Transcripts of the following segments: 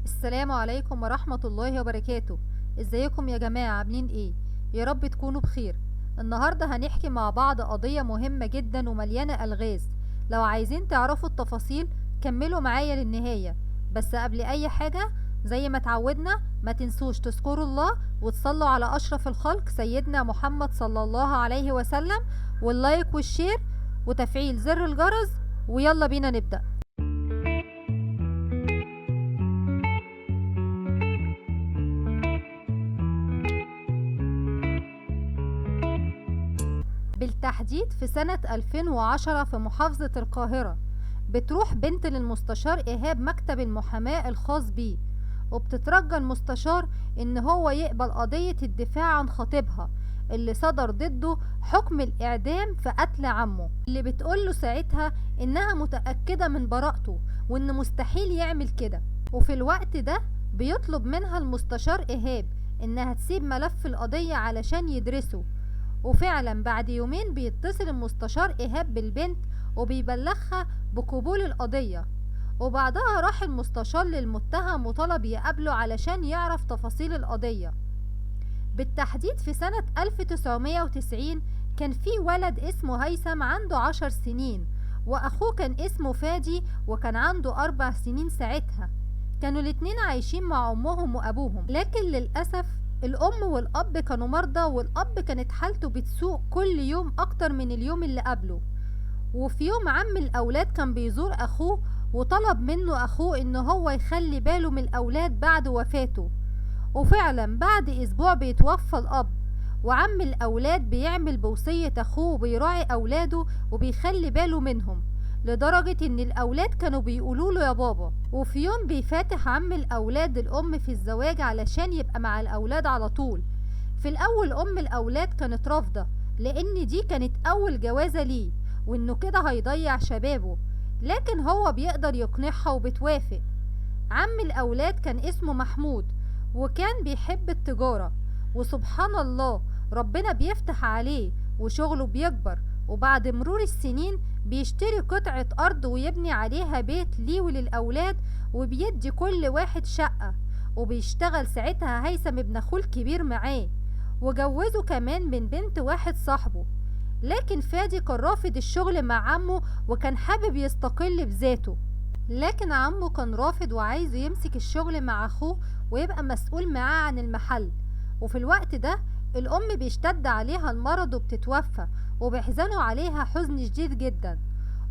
السلام عليكم ورحمة الله وبركاته. ازيكم يا جماعة؟ عاملين ايه؟ يا رب تكونوا بخير. النهاردة هنحكي مع بعض قضية مهمة جدا ومليانة ألغاز. لو عايزين تعرفوا التفاصيل كملوا معايا للنهاية. بس قبل اي حاجة، زي ما اتعودنا، ما تنسوش تذكروا الله وتصلوا على أشرف الخلق سيدنا محمد صلى الله عليه وسلم، واللايك والشير وتفعيل زر الجرس. ويلا بينا نبدأ. بالتحديد في سنة 2010 في محافظة القاهرة، بتروح بنت للمستشار إيهاب مكتب المحاماة الخاص بيه، وبتترجى المستشار إن هو يقبل قضية الدفاع عن خطيبها اللي صدر ضده حكم الإعدام في قتل عمه، اللي بتقوله ساعتها إنها متأكدة من براءته وإن مستحيل يعمل كده. وفي الوقت ده بيطلب منها المستشار إيهاب إنها تسيب ملف القضية علشان يدرسه. وفعلا بعد يومين بيتصل المستشار إيهاب بالبنت وبيبلغها بقبول القضية، وبعدها راح المستشار للمتهم وطلب يقابله علشان يعرف تفاصيل القضية. بالتحديد في سنة 1990 كان في ولد اسمه هيثم عنده 10 سنين، وأخوه كان اسمه فادي وكان عنده 4 سنين ساعتها. كانوا الاتنين عايشين مع أمهم وأبوهم، لكن للأسف الأم والأب كانوا مرضى، والأب كانت حالته بتسوء كل يوم أكتر من اليوم اللي قبله. وفي يوم عم الأولاد كان بيزور أخوه وطلب منه أخوه إن هو يخلي باله من الأولاد بعد وفاته. وفعلا بعد أسبوع بيتوفى الأب، وعم الأولاد بيعمل بوصية أخوه وبيراعي أولاده وبيخلي باله منهم، لدرجة إن الأولاد كانوا بيقولوا له يا بابا. وفي يوم بيفاتح عم الأولاد الأم في الزواج علشان يبقى مع الأولاد على طول. في الأول أم الأولاد كانت رافضة، لأن دي كانت أول جوازة ليه وإنه كده هيضيع شبابه، لكن هو بيقدر يقنعها وبتوافق. عم الأولاد كان اسمه محمود، وكان بيحب التجارة، وسبحان الله ربنا بيفتح عليه وشغله بيكبر، وبعد مرور السنين بيشتري قطعة أرض ويبني عليها بيت ليه وللأولاد، وبيدي كل واحد شقة. وبيشتغل ساعتها هيثم ابن أخوه الكبير معاه، وجوزه كمان من بنت واحد صاحبه. لكن فادي كان رافض الشغل مع عمه وكان حابب يستقل بذاته، لكن عمه كان رافض وعايزه يمسك الشغل مع اخوه ويبقى مسؤول معاه عن المحل. وفي الوقت ده الام بيشتد عليها المرض وبتتوفى، وبيحزنوا عليها حزن شديد جدا.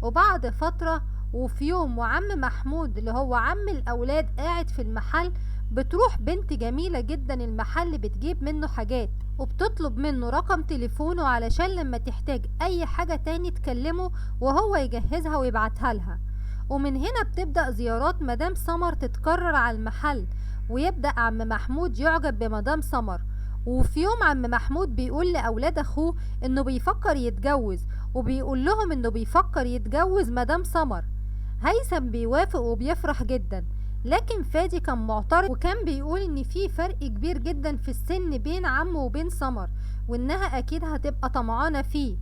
وبعد فترة وفي يوم وعم محمود اللي هو عم الاولاد قاعد في المحل، بتروح بنت جميلة جدا المحل بتجيب منه حاجات، وبتطلب منه رقم تليفونه علشان لما تحتاج اي حاجة تاني تكلمه وهو يجهزها ويبعتها لها. ومن هنا بتبدأ زيارات مدام سمر تتكرر على المحل، ويبدأ عم محمود يعجب بمدام سمر. وفي يوم عم محمود بيقول لأولاد أخوه إنه بيفكر يتجوز، وبيقول لهم إنه بيفكر يتجوز مدام سمر. هيثم بيوافق وبيفرح جدا، لكن فادي كان معترض وكان بيقول إن في فرق كبير جدا في السن بين عمه وبين سمر، وإنها أكيد هتبقى طمعانة فيه.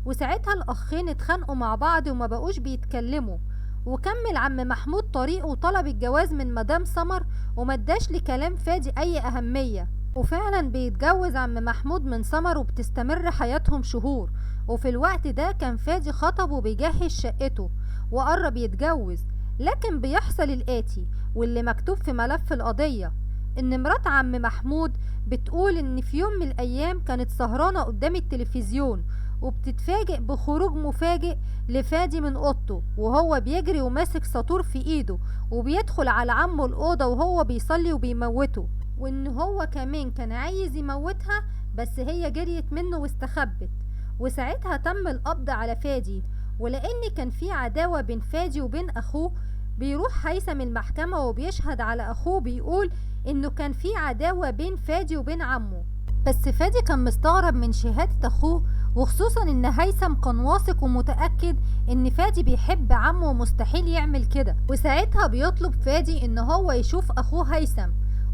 وساعتها الأخين اتخانقوا مع بعض وما بقوش بيتكلموا. وكمل عم محمود طريقه وطلب الجواز من مدام سمر، ومداش لكلام فادي اي اهمية. وفعلا بيتجوز عم محمود من سمر وبتستمر حياتهم شهور. وفي الوقت ده كان فادي خطب وبيجهز شقته وقرب يتجوز، لكن بيحصل الآتي واللي مكتوب في ملف القضية، ان مرات عم محمود بتقول ان في يوم من الايام كانت سهرانة قدام التلفزيون، وبتتفاجئ بخروج مفاجئ لفادي من اوضته وهو بيجري وماسك ساطور في ايده، وبيدخل على عمه الاوضه وهو بيصلي وبيموته، وان هو كمان كان عايز يموتها بس هي جريت منه واستخبت. وساعتها تم القبض على فادي، ولان كان في عداوه بين فادي وبين اخوه، بيروح هيثم المحكمه وبيشهد على اخوه، بيقول انه كان في عداوه بين فادي وبين عمه. بس فادي كان مستغرب من شهاده اخوه، وخصوصا ان هيثم كان واثق ومتأكد ان فادي بيحب عمه ومستحيل يعمل كده. وساعتها بيطلب فادي ان هو يشوف اخوه هيثم،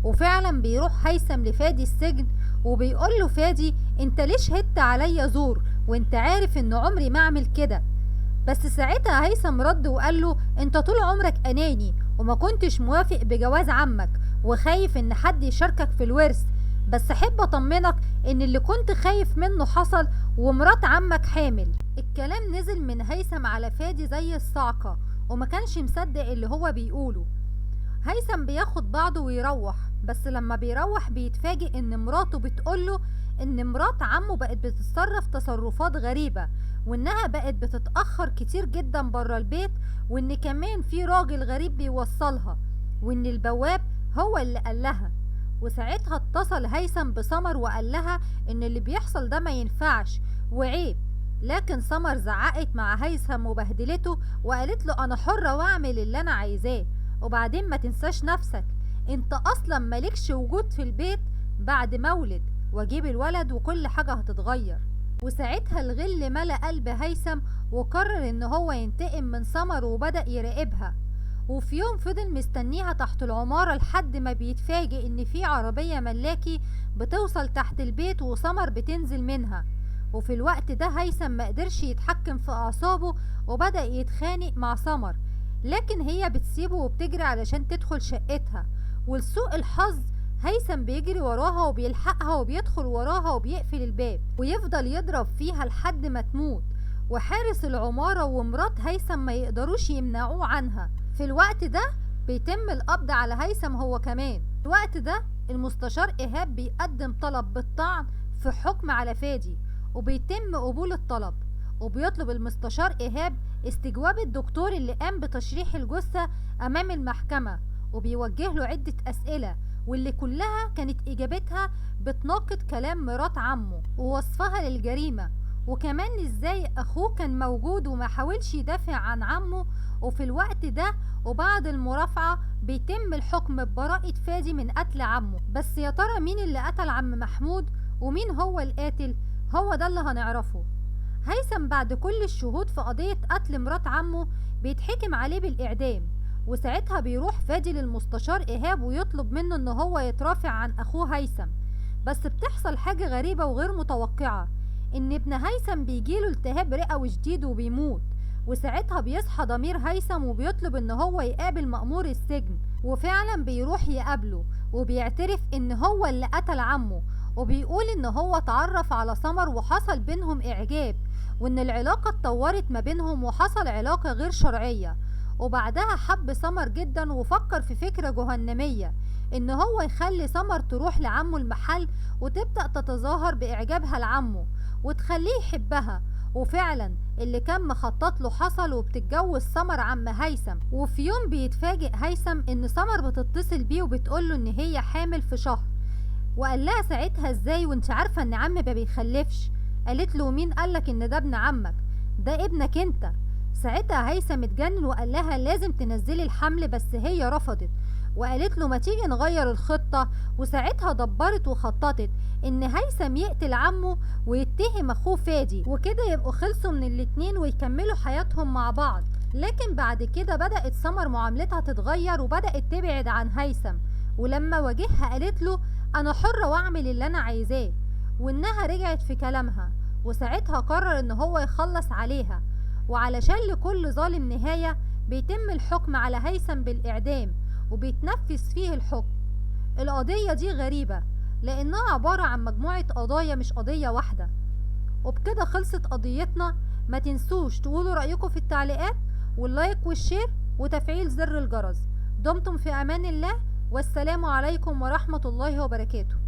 وفعلا بيروح هيثم لفادي السجن، وبيقول له فادي انت ليه شهدت عليا زور وانت عارف ان عمري ما اعمل كده؟ بس ساعتها هيثم رد وقال له انت طول عمرك اناني وما كنتش موافق بجواز عمك وخايف ان حد يشاركك في الورث، بس احب اطمنك ان اللي كنت خايف منه حصل ومرات عمك حامل. الكلام نزل من هيثم على فادي زي الصعقة، وما كانش مصدق اللي هو بيقوله. هيثم بياخد بعضه ويروح، بس لما بيروح بيتفاجئ ان مراته بتقوله ان مرات عمه بقت بتتصرف تصرفات غريبة، وانها بقت بتتأخر كتير جدا برا البيت، وان كمان في راجل غريب بيوصلها، وان البواب هو اللي قال لها. وساعتها اتصل هيثم بسمر وقال لها ان اللي بيحصل ده ما ينفعش وعيب، لكن سمر زعقت مع هيثم وبهدلته وقالت له انا حرة واعمل اللي انا عايزاه، وبعدين ما تنساش نفسك، انت اصلا مالكش وجود في البيت بعد مولد، واجيب الولد وكل حاجة هتتغير. وساعتها الغل ملأ قلب هيثم، وقرر ان هو ينتقم من سمر وبدأ يراقبها. وفي يوم فضل مستنيها تحت العمارة لحد ما بيتفاجئ ان في عربية ملاكي بتوصل تحت البيت وسمر بتنزل منها. وفي الوقت ده هيثم ما قدرش يتحكم في اعصابه وبدأ يتخانق مع سمر، لكن هي بتسيبه وبتجري علشان تدخل شقتها. ولسوء الحظ هيثم بيجري وراها وبيلحقها وبيدخل وراها وبيقفل الباب ويفضل يضرب فيها لحد ما تموت، وحارس العمارة ومرات هيثم ما يقدروش يمنعوه عنها. في الوقت ده بيتم القبض على هيثم هو كمان. في الوقت ده المستشار إيهاب بيقدم طلب بالطعن في حكم على فادي، وبيتم قبول الطلب، وبيطلب المستشار إيهاب استجواب الدكتور اللي قام بتشريح الجثة أمام المحكمة، وبيوجه له عدة أسئلة واللي كلها كانت إجابتها بتناقض كلام مرات عمه ووصفها للجريمة، وكمان إزاي أخوه كان موجود وما حاولش يدافع عن عمه. وفي الوقت ده وبعد المرافعة بيتم الحكم ببراءة فادي من قتل عمه. بس يا ترى مين اللي قتل عم محمود ومين هو القاتل؟ هو ده اللي هنعرفه. هيثم بعد كل الشهود في قضية قتل مرات عمه بيتحكم عليه بالإعدام، وساعتها بيروح فادي للمستشار إيهاب ويطلب منه ان هو يترافع عن اخوه هيثم. بس بتحصل حاجة غريبة وغير متوقعة، ان ابن هيثم بيجيله التهاب رئوي شديد وبيموت، وساعتها بيصحى ضمير هيثم وبيطلب ان هو يقابل مأمور السجن، وفعلا بيروح يقابله وبيعترف ان هو اللي قتل عمه، وبيقول ان هو اتعرف على سمر وحصل بينهم اعجاب، وان العلاقة اتطورت ما بينهم وحصل علاقة غير شرعية. وبعدها حب سمر جدا وفكر في فكرة جهنمية ان هو يخلي سمر تروح لعمه المحل وتبدأ تتظاهر باعجابها لعمه وتخليه يحبها، وفعلا اللي كان مخطط له حصل وبتتجوز سمر عم هيثم. وفي يوم بيتفاجئ هيثم ان سمر بتتصل بيه وبتقوله ان هي حامل في شهر، وقال لها ساعتها ازاي وانت عارفة ان عمي ما بيخلفش؟ قالت له مين قالك ان ده ابن عمك؟ ده ابنك انت. ساعتها هيثم اتجنن وقال لها لازم تنزلي الحمل، بس هي رفضت وقالت له ما تيجي نغير الخطة. وساعتها دبرت وخططت ان هيثم يقتل عمه ويتهم اخوه فادي، وكده يبقوا خلصوا من الاتنين ويكملوا حياتهم مع بعض. لكن بعد كده بدأت سمر معاملتها تتغير وبدأت تبعد عن هيثم، ولما واجهها قالت له انا حرة واعمل اللي انا عايزاه، وانها رجعت في كلامها. وساعتها قرر ان هو يخلص عليها، وعلشان لكل ظالم نهاية بيتم الحكم على هيثم بالإعدام وبيتنفذ فيه الحكم. القضية دي غريبة لأنها عبارة عن مجموعة قضايا مش قضية واحدة. وبكده خلصت قضيتنا. ما تنسوش تقولوا رأيكم في التعليقات واللايك والشير وتفعيل زر الجرس. دمتم في أمان الله، والسلام عليكم ورحمة الله وبركاته.